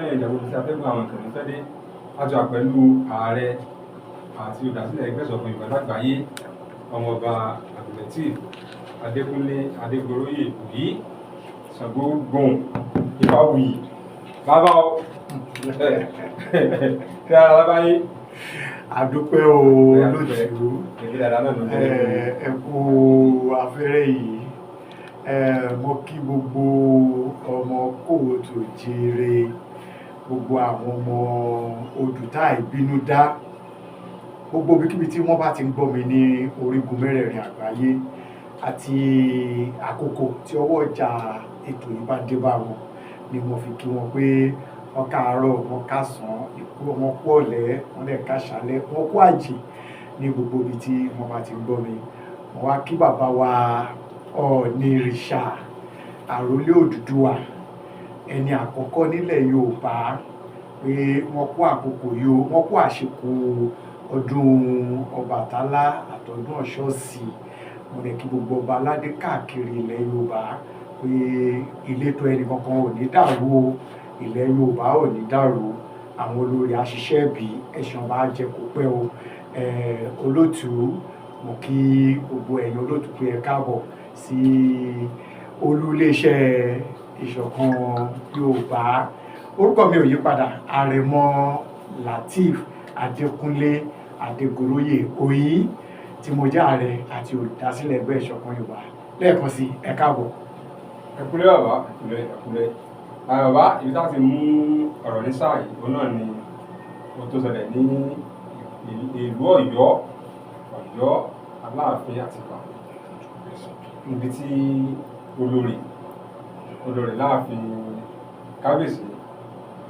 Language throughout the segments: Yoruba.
ẹ̀yìn ìjàgbọ́n sí atẹ́gùn àwọn ìkànnì fẹ́ dé láti wà pẹ̀lú ààrẹ àti olùdásílẹ̀ ẹgbẹ́ ìṣọ̀kan Yorùbá lágbàáyé ọmọọba Abdulateef Adékúnlé Adégoróyè Ògí Ṣàngógùn Ìfáwùyí bàbá o kí ara lábáyé. Àdúpẹ́ o lójú ẹ kú afẹ́rẹ́ yìí, mo kí gbogbo ọmọ Kóòtù Òjíire, gbogbo àwọn ọmọ Odùta ìbínú dá, gbogbo ibikíbi tí wọ́n bá ti ń gbọ́ mi ní orígun mẹ́rẹ̀ẹ̀rin àgbáyé àti àkókò tí ọwọ́ ọjà ètò yìí bá dé bá wọn ni mo fi kí wọn pé wọ́n káàárọ̀, wọ́n káàsán, wọ́n kú ọ̀lẹ́, wọ́n dẹ̀ káṣálẹ́, wọ́n kú àjì ní gbogbo ibi tí wọ́n bá ti ń gbọ́ mi. Mo wá kí bàbá wa Ọ̀ọ̀nìrìṣà àrólé Odùduwà ẹni àkọ́kọ́ nílẹ̀ Yorùbá pé wọ́n kú àkókò yìí, wọ́n kú àsìkò ọdún Ọbàtálá àtọdún Ọ̀ṣọ́ọ̀sì. Mo dẹ̀ kí gbogbo ọba aládé káàkiri ilẹ̀ Yorùbá pé ìletò ẹnì kankan ò ní dàrú o, ilẹ̀ Yorùbá ò ní dàrú, àwọn olórí aṣiṣẹ́ bí ẹ̀sán bá jẹ kó pẹ́ o. Olótù, mo kí gbogbo ẹ̀yin olótù pé ẹ káàbọ̀ sí olú iléeṣẹ́ ìṣọ̀kan Yorùbá. Orúkọ mi ò yí padà, Àrẹ̀mọ Lateef Adékúnlé Adégoróyè Ògí tí mo jẹ́ ààrẹ àti olùdásílẹ̀ ẹgbẹ́ ìṣọ̀kan Yorùbá. Lẹ́ẹ̀kan sí ẹ káàbọ̀. Ẹkúnlé bàbá, ẹkúnlé bàbá, ibi tá ti mú ọ̀rọ̀ ní sáà yìí òun náà ni ó tó ṣẹlẹ̀ ní ìlú Ọ̀yọ́ Aláàfin Àtìbà, níbi tí olórí láàfin kábíyèsí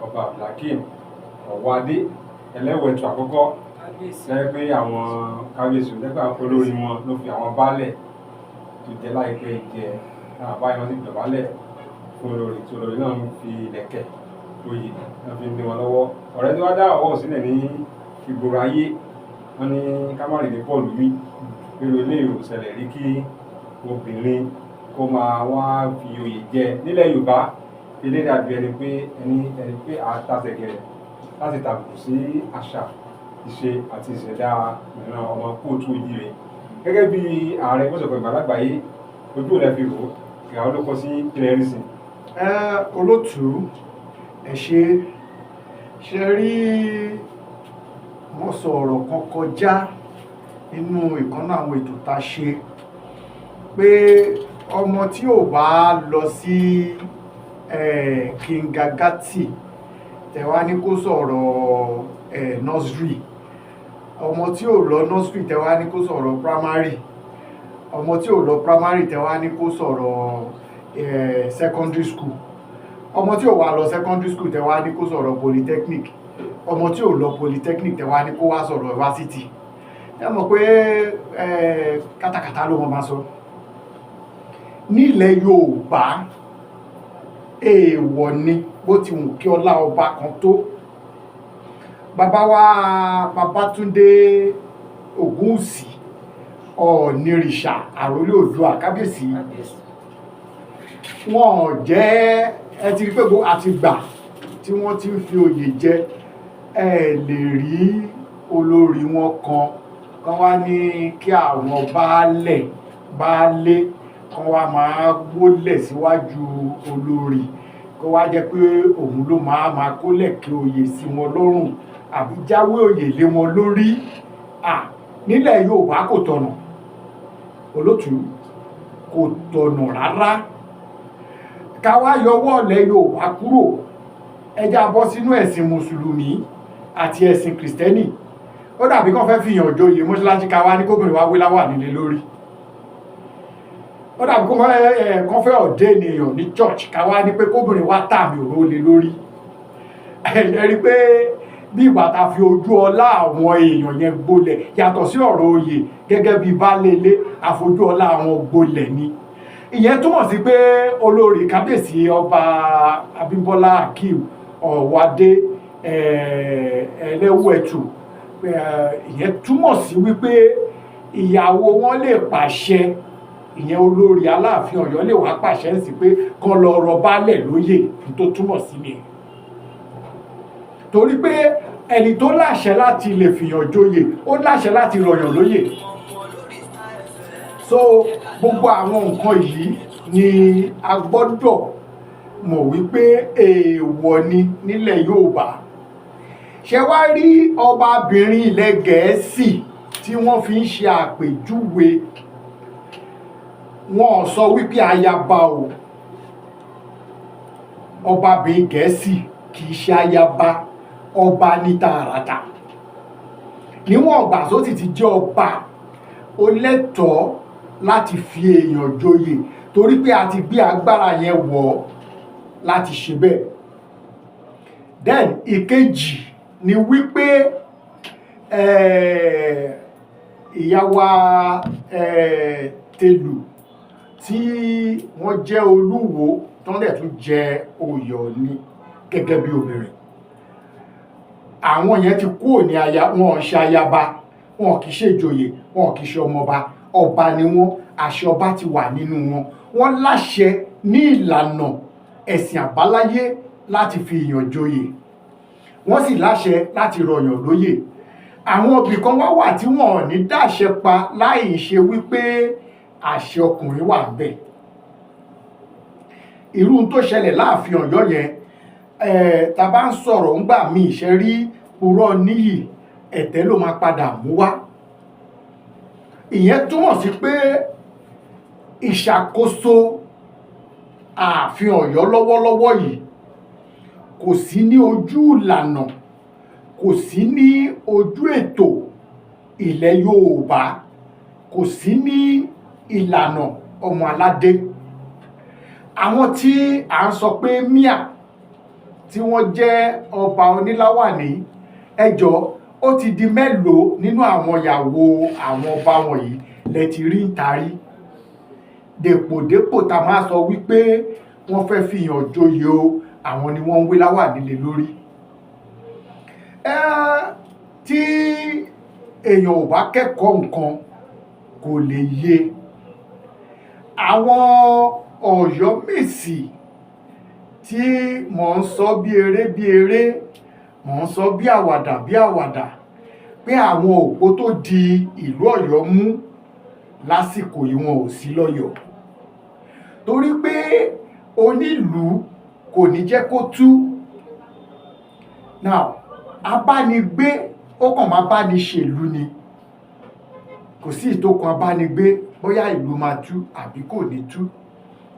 ọba Abdulhakeem Ọ̀wádé Ẹlẹ́wẹ̀tù àkọ́kọ́ lẹ́yìn pé àwọn kábíyèsí lẹ́gbà olórí wọn ló fi àwọn baálẹ̀ tó jẹ́ láìpẹ́ ìjẹ náà báyìí wọ́n sì dọ̀bálẹ̀ fún olórí tí olórí náà ń fi ìlẹ̀kẹ̀ oyè náà fi ń gbé wọn lọ́wọ́. Ọ̀rẹ́ tí wọ́n dá ọwọ́ sílẹ̀ ní ìgboro ayé wọ́n ní kámárì ní Paul wí nínú ilé ìròsẹ̀lẹ̀ rí kí obìnrin kó máa wá fi oyè jẹ nílẹ̀ Yorùbá. Ilé dàbí ẹni pé àtàtẹ̀gẹ̀rẹ̀ láti tàbùkù sí àṣà, ìṣe àti ìṣẹ̀dá ìran ọmọ Kóòtù Òjíire. Gẹ́gẹ́ bí ààrẹ ẹgbẹ́ ìṣọ̀kan Yorùbá lágbàáyé, ojú ò lẹ́ fi rò ìyàwó ló kọ sí ilẹ̀ rísìn. Olótù, ẹ ṣe rí, wọ́n sọ ọ̀rọ̀ kan kọjá nínú ìkànnà àwọn ètò tá a ṣe pé ọmọ tí ò bá lọ sí kingagati tẹ̀wá ní kó sọ̀rọ̀ nursery, ọmọ tí ò lọ nursery tẹ̀wá ní kó sọ̀rọ̀ primary, ọmọ tí ò lọ primary tẹ̀wá ní kó sọ̀rọ̀ secondary school, ọmọ tí ò wá lọ secondary school tẹ̀wá ní kó sọ̀rọ̀ polytechnic, ọmọ tí ò lọ polytechnic tẹ̀wá ní kó wá sọ̀rọ̀ university. Ẹ mọ̀ pé kátàkátà ló máa sọ. Nílẹ̀ Yorùbá èèwọ̀ ni bó ti wù kí ọlá ọba kan tó. Bàbá wa Babátúndé Ògúnwùsì Ọ̀ọ̀nìrìṣà àrólé Oòduà kábíyèsí, wọn jẹ́, ẹ ti rí pé àti gbà tí wọ́n ti ń fi oyè jẹ, ẹ lè rí olórí wọn kan wá ní kí àwọn baálé kan wá máa gbólẹ̀ síwájú olórí, kó wá jẹ́ pé òun ló máa kólẹ̀ kí oyè sí wọn lọ́rùn àbí jáwé oyè lé wọn lórí. Nílẹ̀ Yorùbá kò tọ̀nà, Olótù, kò tọ̀nà rárá. Ká wá yọwọ́ ilẹ̀ Yorùbá kúrò, ẹjá bọ́ sínú ẹ̀sìn Mùsùlùmí àti ẹ̀sìn Kìrìsìtẹ́nì. Ó dàbí kán fẹ́ fi yàn joyè mọ́ṣáláṣí ká wá ní kóbìnrin wá wé láwà nílé lórí. Ó dàbí kán fẹ́ ọ̀dẹ́ ènìyàn ní church ká wá ní pé kóbìnrin wá tàbí òró lé lórí. Ẹ rí pé bí ìgbà ta fi ojú ọlá àwọn èèyàn yẹn gbolẹ̀, yàtọ̀ sí ọ̀rọ̀ oyè gẹ́gẹ́ bí baálé ilé, àfojú ọlá àwọn gbolẹ̀ ni. Ìyẹn túmọ̀ sí pé olórí kábíyèsí ọba Abímbọ́lá Akeem Ọ̀wádé Ẹlẹ́wẹ̀tù, ìyẹn túmọ̀ sí wípé ìyàwó wọn lè pàṣẹ, ìyẹn olórí Aláàfin Ọ̀yọ́ lè wá pàṣẹ sí pé kán lọ rọ baálẹ̀ lóyè tó túmọ̀ sí mi. torí pé ẹni tó láṣẹ láti lè fìyàn joyè ó láṣẹ láti rọ̀yàn lóyè. So gbogbo àwọn nǹkan yìí ni a gbọ́dọ̀ mọ̀ wípé èèwọ̀ ni nílẹ̀ Yorùbá. Ṣé wá rí ọbabìnrin ilẹ̀ Gẹ̀ẹ́sì tí wọ́n fi ń ṣe àpèjúwe, wọn sọ wípé ayaba o, ọbabìnrin Gẹ̀ẹ́sì kì í ṣe ayaba, ọba ní tààràtà. Níwọ̀n ìgbà tó ti jẹ́ ọba, ó lẹ́tọ̀ọ́ láti fi èèyàn joyè torí pé a ti gbé agbára yẹn wọ̀ ọ́ láti ṣe bẹ́ẹ̀. Then ìkejì ni wípé ìyá wa Tèlù tí wọ́n jẹ́ Olúwo tó ń dẹ̀ tún jẹ oyè Ọọ̀ni gẹ́gẹ́ bí obìnrin, àwọn yẹn ti kúrò ní wọn ṣe ayaba, wọn kì í ṣe ìjòyè, wọn kì í ṣe ọmọọba, ọba ni wọ́n, àṣẹ ọba ti wà nínú wọn. Wọ́n láṣẹ ní ìlànà ẹ̀sìn àbáláyé láti fi èèyàn joyè, wọ́n sì láṣẹ láti rọ̀yàn lóyè. Àwọn ibì kan wá wà tí wọn ò ní dáṣẹ pa láì ṣe wípé àṣẹ ọkùnrin wà ńbẹ̀. Irú tó ṣẹlẹ̀ láàfin Ọ̀yọ́ yẹn, tá bá ń sọ̀rọ̀ ńgbà míì ṣe rí purọ́ níyì, ẹ̀tẹ́ ló máa padà mú wá. Ìyẹn túmọ̀ sí pé ìṣàkóso ààfin Ọ̀yọ́ lọ́wọ́lọ́wọ́ yìí kò sí ní ojú ìlànà, kò sí ní ojú ètò ilẹ̀ Yorùbá, kò sí ní ìlànà ọmọ aládé. Àwọn tí à ń sọ pé Míà tí wọ́n jẹ́ ọba oníláwàní, ẹjọ́ ó ti di mélòó nínú àwọn ìyàwó àwọn ọba wọ̀nyí lẹ ti rí ń tarí dèpòdépò tá a máa sọ wípé wọ́n fẹ́ fi hàn joyè o, àwọn ni wọ́n ń wé láwàní lé lórí. Tí èèyàn ò bá kẹ́kọ̀ọ́ nǹkan kò lè yé. Àwọn Ọ̀yọ́mèsì tí mò ń sọ bí eré, mò ń sọ bí àwàdà pé àwọn òpó tó di ìlú Ọ̀yọ́ mú lásìkò yìí wọn ò sí lọ́yọ̀ọ́, torí pé onílùú kò ní jẹ́ kó tú. Now abánigbé ó kàn máa bá ní ṣèlú ni, kò sí ìtókan abánigbé bóyá ìlú máa tú àbí kò ní tú.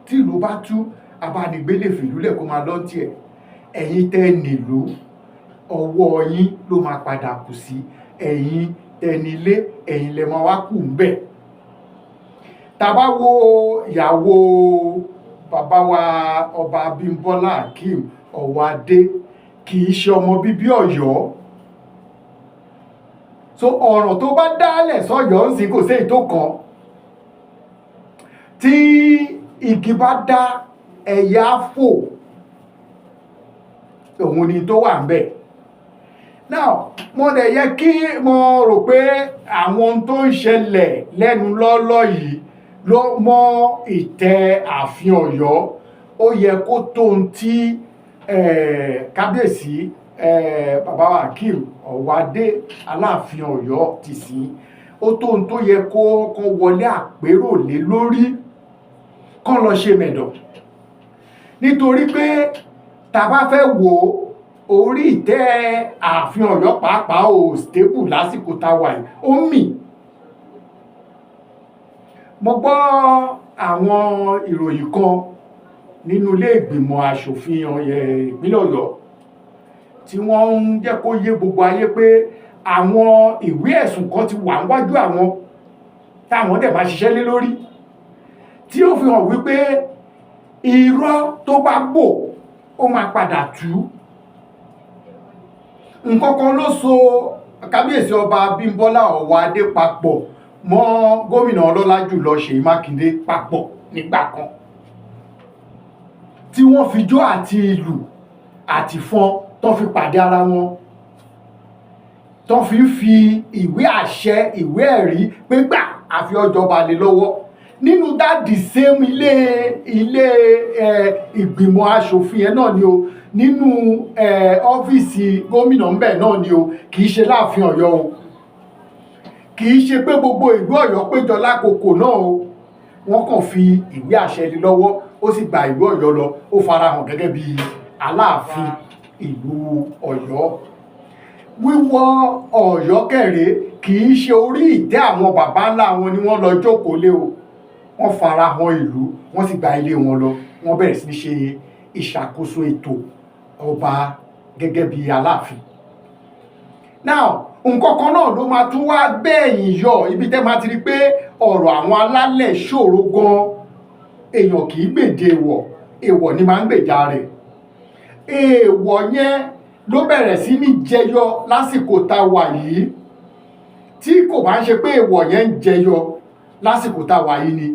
Tí ìlú bá tú, abánigbé lè fìlú lẹ̀ kó máa lọ tiẹ̀. Ẹ̀yin tẹ́ nílùú, ọwọ́ yín ló máa padà kù sí. Ẹ̀yin tẹnilé, ẹ̀yin lẹ máa wá kù ń bẹ̀. Tá bá wo ìyàwó bàbá wa ọba Abímbọ́lá Akeem Ọ̀wádé, kì í ṣe ọmọ bíbí Ọ̀yọ́. So ọ̀rọ̀ tó bá dálẹ̀ sọ́yọ́ ń sìn kò sí èyí tó kàn. Tí igi bá dá ẹyẹ á fò, òun ni tó wà ń bẹ̀. Now mo dẹ̀ yẹ kí mo rò pé àwọn tó ń ṣẹlẹ̀ lẹ́nu lọ́lọ́ yìí ló mọ́ ìtẹ́ ààfin Ọ̀yọ́, ó yẹ kó tó ń tí kábíyèsí bàbá wa Akeem Ọ̀wádé Aláàfin Ọ̀yọ́ ti sí, ó tó ń tó yẹ kó wọlé àpérò lé lórí, kán lọ ṣe mẹ̀dọ̀. Nítorí pé tá bá fẹ́ wò orí ìtẹ́ ààfin Ọ̀yọ́ pàápàá ò stable lásìkò táwa yìí, ó mì. Mo gbọ́ àwọn ìròyìn kan nínú ilé ìgbìmọ̀ aṣòfin ìpínlẹ̀ Ọ̀yọ́ tí wọ́n ń jẹ́ kó yé gbogbo ayé pé àwọn ìwé ẹ̀sùn kan ti wà níwájú àwọn táwọn dẹ̀ máa ṣiṣẹ́ lé lórí, tí ó fi hàn wípé irọ́ tó bá bò ó máa padà tú. Nǹkan kan ló so kábíyèsí ọba Abímbọ́lá Ọ̀wádé papọ̀ mọ́ gómìnà ọlọ́lá jùlọ Ṣèyí Mákindé papọ̀ nígbà kan, tí wọ́n fi jó àti ìlù àti fọn tó fi pàdé ara wọn, tó fi ń fi ìwé àṣẹ ìwé ẹ̀rí pé gbà àfi ọjọba lé lọ́wọ́ nínú that the same ilé ìgbìmọ̀ aṣòfin yẹn náà ni o nínú ọ́fíìsì gómìnà ńbẹ̀ náà ni o, kì í ṣe láàfin Ọ̀yọ́ o, kì í ṣe pé gbogbo ìlú Ọ̀yọ́ péjọ lákòókò náà o, wọ́n kàn fi ìwé àṣẹ lé lọ́wọ́, ó sì gba ìlú Ọ̀yọ́ lọ, ó farahàn gẹ́gẹ́ bí Aláàfin ìlú Ọ̀yọ́. Wíwọ̀ Ọ̀yọ́ kẹ̀rẹ́ kì í ṣe orí ìtẹ́ àwọn bàbá ńlá wọn ni wọ́n lọ jókòó lé o, wọ́n farahàn ìlú, wọ́n sì gba ilé wọn lọ, wọ́n bẹ̀rẹ̀ sí ní ṣe ìṣàkóso ètò ọba gẹ́gẹ́ bí Aláàfin. Now nǹkan kan náà ló máa tún wá gbẹ̀yìn yọ, ibi tẹ́ máa ti rí pé ọ̀rọ̀ àwọn alálẹ̀ ṣòro gan. Èèyàn kì í gbèjà èèwọ̀, èèwọ̀ ni máa ń gbèjà rẹ̀. Èèwọ̀ yẹn ló bẹ̀rẹ̀ sí ní jẹyọ lásìkò tá a wà yìí. Tí kò bá ń ṣe pé èèwọ̀ yẹn ń jẹyọ lásìkò tá a wà yìí ni,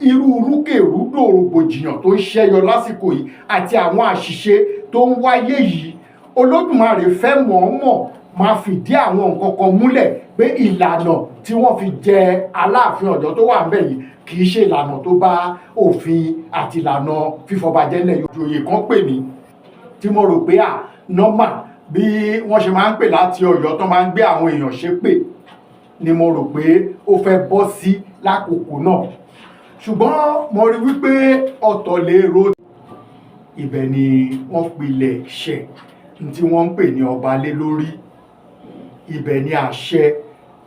irú rúkèrúdò rògbòdìyàn tó ń ṣẹyọ lásìkò yìí àti àwọn àṣìṣe tó ń wáyé yìí, Olódùmarè fẹ́ mọ̀ọ́mọ̀ máa fìdí àwọn nǹkan kan múlẹ̀ pé ìlànà tí wọ́n fi jẹ Aláàfin Ọ̀yọ́ tó wà ńbẹ̀ yìí kì í ṣe ìlànà tó bá òfin àti ìlànà fífọbajẹ́ ńlẹ̀ Yorùbá kan pè mí, tí mo rò pé nọ́mà bí wọ́n ṣe máa ń pè láti Ọ̀yọ́ tó máa ń gbé àwọn èèyàn ṣépè ni mo rò pé ó fẹ́ bọ́ sí lákòókò náà. Ṣùgbọ́n mo rí wípé ọ̀tọ̀ lérò ibẹ̀ ni wọ́n pilẹ̀ ṣẹ̀ tí wọ́n ń pè ní ọba lé lórí. Ibẹ̀ ni àṣẹ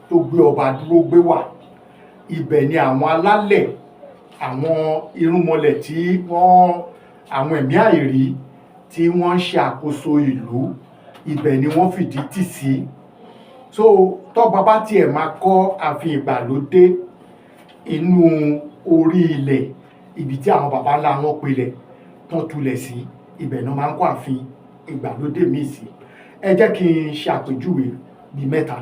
tó gbé ọba dúró gbé wà. Ibẹ̀ ni àwọn alálẹ̀, àwọn irúnmọlẹ̀ tí àwọn ẹ̀mí àìrí tí wọ́n ń ṣe àkóso ìlú, ibẹ̀ ni wọ́n fìdí tì sí. So tọ́ba bá tiẹ̀ máa kọ́ ààfin ìgbàlódé inú orí ilẹ̀ ibi tí àwọn baba ńlá wọn pilẹ̀ tán tulẹ̀ sí, ibẹ̀ náà máa ń kọ́ ààfin ìgbàlódé míì sí. Ẹ jẹ́ kí n ṣe àpèjúwe bíi mẹ́ta.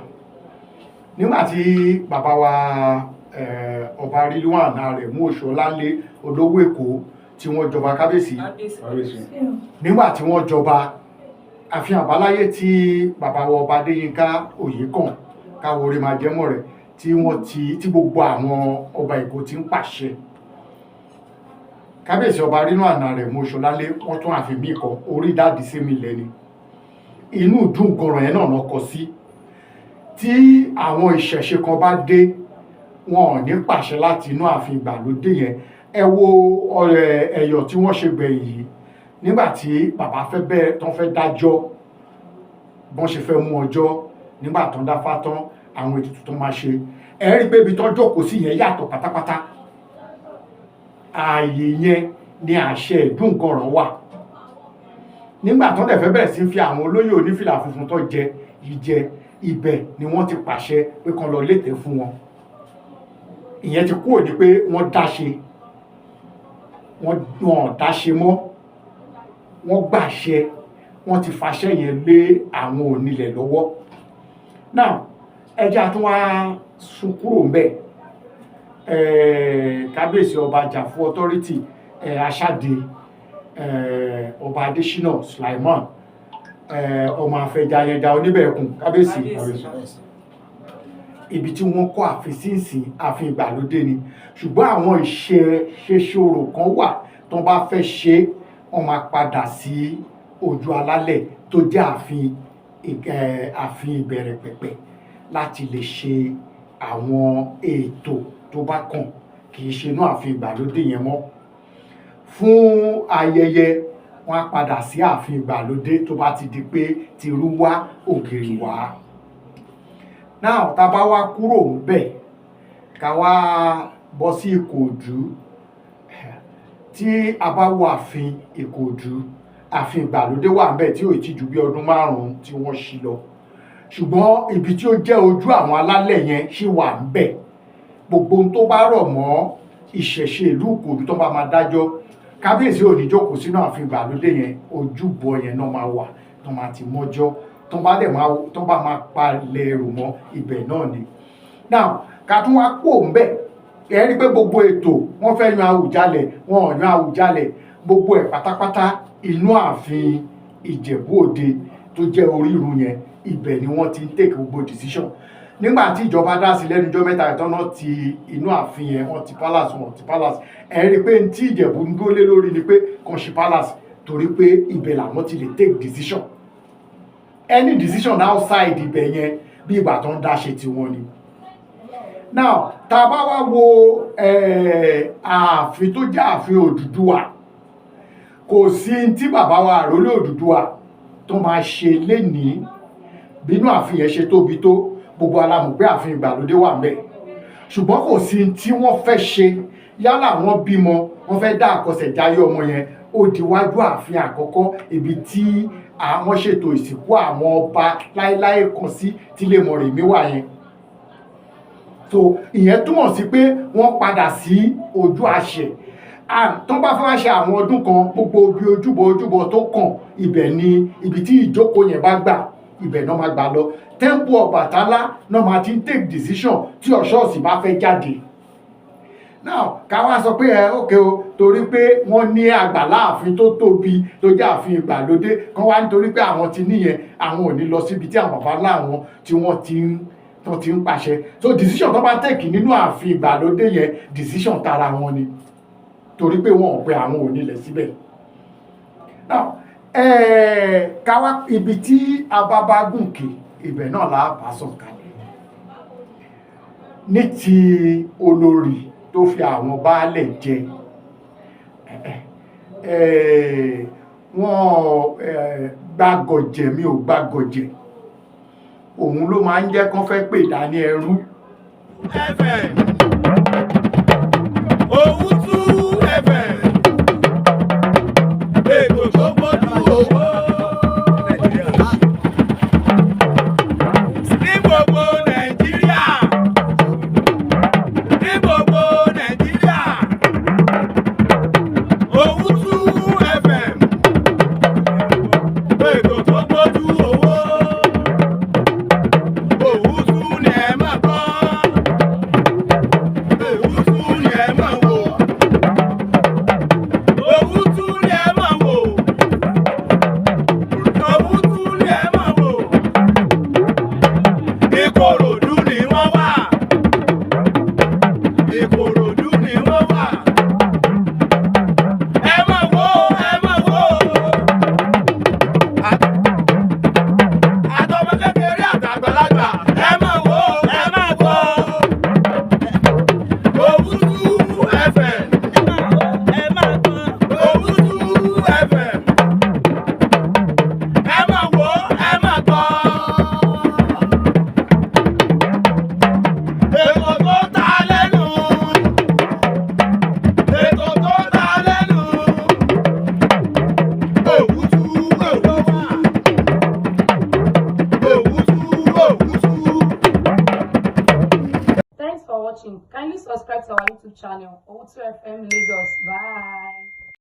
Nígbà tí bàbá wa ọba Rilwan Arẹ̀mú Òṣọ́lálé olówó Èkó tí wọ́n jọba kábíyèsí, nígbà tí wọ́n jọba, ààfin àbáláyé tí bàbá wa ọba Adéyínká Oyèkán Káwọrẹ́ máa jẹ́mọ́ rẹ̀ tí gbogbo àwọn ọba Èkó ti ń pàṣẹ. Kábíyèsí ọba Rilwan Arẹ̀mú Òṣọ́lálé wọ́n tún ààfin míì kọ́, orí dáàdì sí mi lẹ́ni. Inú ìdún gọ̀ràn yẹn náà kọ sí. Tí àwọn ìṣẹ̀ṣe kan bá dé, wọn ò ní pàṣẹ láti inú ààfin ìgbàlódé yẹn. Ẹ wo ẹ̀yọ̀ tí wọ́n ṣe gbẹ̀yìn yìí, nígbà tí bàbá tán fẹ́ dájọ́, bọ́n ṣe fẹ́ mú ọjọ́, nígbà tán dáfá tán, àwọn ètùtù tó máa ṣe, ẹ rí pé ibi tán jókòó sí yẹn yàtọ̀ pátápátá. Ààyè yẹn ni àṣẹ ìdúnkọràn wà. Nígbà tán dẹ̀ fẹ́ bẹ̀rẹ̀ sí fi àwọn olóyè onífìlà funfun tó jẹ ibẹ̀ ni wọ́n ti pàṣẹ pé kán lọ lété fún wọn. Ìyẹn ti kúrò ní pé wọ́n dáṣe, wọ́n dáṣe mọ́, wọ́n gbàṣẹ, wọ́n ti fàṣẹ yẹn lé àwọn onílẹ̀ lọ́wọ́. Now ẹja tó wá sún kúrò ńbẹ̀, kábíyèsí ọba Jàfú authority Aṣáde ọba Adésínà Sulaiman ọmọ Afẹjayẹja Oníbẹ̀kùn kábíyèsí, ibi tí wọ́n kọ́ ààfin sínsìn ààfin ìgbàlódé ni. Ṣùgbọ́n àwọn ìṣeṣòro kan wà tó bá fẹ́ ṣe, wọ́n máa padà sí ojú alálẹ̀ tó jẹ́ ààfin ìbẹ̀rẹ̀ pẹ̀pẹ̀ láti lè ṣe àwọn ètò tó bá kàn, kì í ṣe inú ààfin ìgbàlódé yẹn mọ́. Fún ayẹyẹ, wọ́n á padà sí ààfin ìgbàlódé tó bá ti di pé tìrú wá ògiri wá. Náà tá a bá wá kúrò ńbẹ̀, ká wá bọ́ sí Ìkòròdú. Tí a bá wo ààfin Ìkòròdú, ààfin ìgbàlódé wà ńbẹ̀ tí ò tí ju bí ọdún 5 tí wọ́n ṣí lọ. Ṣùgbọ́n ibi tí ó jẹ́ ojú àwọn alálẹ̀ yẹn ṣì wà ńbẹ̀. Gbogbo ohun tó bá rọ̀ mọ́ ìṣẹ̀ṣe ìlú Ìkòròdú tó bá máa dájọ́, kábíyèsí ò ní jókòó sínú ààfin ìgbàlódé yẹn, ojúbọ yẹn náà máa wà tó máa ti mọ́jọ́, tó bá máa palẹ̀ ẹrù mọ́ ibẹ̀ náà ni. Now ká tún wá kúrò ńbẹ̀, ẹ rí pé gbogbo ètò wọ́n fẹ́ yan Àwùjalẹ̀, wọn ò yan Àwùjalẹ̀, gbogbo ẹ̀ pátápátá inú ààfin Ìjẹ̀bú Òde tó jẹ́ orírun yẹn, ibẹ̀ ni wọ́n ti ń take gbogbo decision. Nígbà tí ìjọba dá sí lẹ́nu ọjọ́ mẹ́ta ìtọ́nà ti inú ààfin yẹn, wọ́n ti palace, ẹ rí pé tí Ìjẹ̀bú ń dúró lé lórí ni pé kan ṣe palace, torí pé ibẹ̀ làwọn ti lè take decision any decision outside ibẹ̀ yẹn bí ìgbà tó ń dá ṣe tiwọn ni. Now tá a bá wá wo ààfin tó jẹ́ ààfin Odùduwà kò sí tí bàbá wa àrólé Odùduwà tó máa ṣe lénìí bínú ààfin yẹn ṣe tóbi tó gbogbo alamọ̀ pé ààfin ìgbàlódé wà ńbẹ̀ ṣùgbọ́n kò sí tí wọ́n fẹ́ ṣe yálà wọ́n bímọ wọ́n fẹ́ dá àkọsẹ̀jáyé ọmọ yẹn ó diwájú ààfin àkọ́kọ́ ibi tí àwọn ṣètò ìsìnkú àwọn ọba láéláé kan sí tílé Mọ̀rẹ̀mí wà yẹn. So ìyẹn túmọ̀ sí pé wọ́n padà sí ojú àṣẹ tó bá fẹ́ wá ṣe àwọn ọdún kan gbogbo bí ojúbọ tó kàn ibẹ̀ ni ibi tí ìjókòó yẹn bá gbà ibẹ̀ náà máa gbà lọ. Temple Ọbàtálá náà máa ti ń take decision tí Ọ̀ṣọ́ọ̀ṣì bá fẹ́ jáde. Now ká wá sọ pé ókè o torí pé wọ́n ní àgbàlá ààfin tó tóbi tó jẹ́ ààfin ìgbàlódé kan wá nítorí pé àwọn ti níyẹn àwọn ò ní lọ síbi tí àwọn bàbá láwọn tí wọ́n ti ń pàṣẹ. So decision tó bá tẹ̀kì nínú ààfin ìgbàlódé yẹn decision tara wọn ni torí pé wọn ò pé àwọn ò nílẹ̀ síbẹ̀. Now ká wá ibi tí ababa gùnkè ibẹ̀ náà là á bá sọ̀kalẹ̀ ní ti olórí tó fi àwọn baálẹ̀ jẹ wọ́n gbàgọ̀jẹ̀ mi ò gbàgọ̀jẹ̀ òun ló máa ń jẹ́ kán fẹ́ pè dání ẹrú. FM Owutu FM ètò tó gbójú owó ní gbogbo Nàìjíríà Owutu FM ètò tó gbójú owó Owutu ni ẹ máa gbọ́ Owutu ni ẹ máa wò Owutu ni ẹ máa wò Owutu ni ẹ máa wò Ìkòròdú ni wọ́n wà Ìkòròdú ni wọ́n wà. Ẹ máa wò àtọmọ kékeré àtàgbàlagbà ẹ máa wò Owutu FM Owutu FM ẹ máa wò gbọ́. Ètò tó ta lẹ́nu Owutu Thanks for watching. Kindly subscribe to our YouTube channel, Owutu FM Lagos. Bye.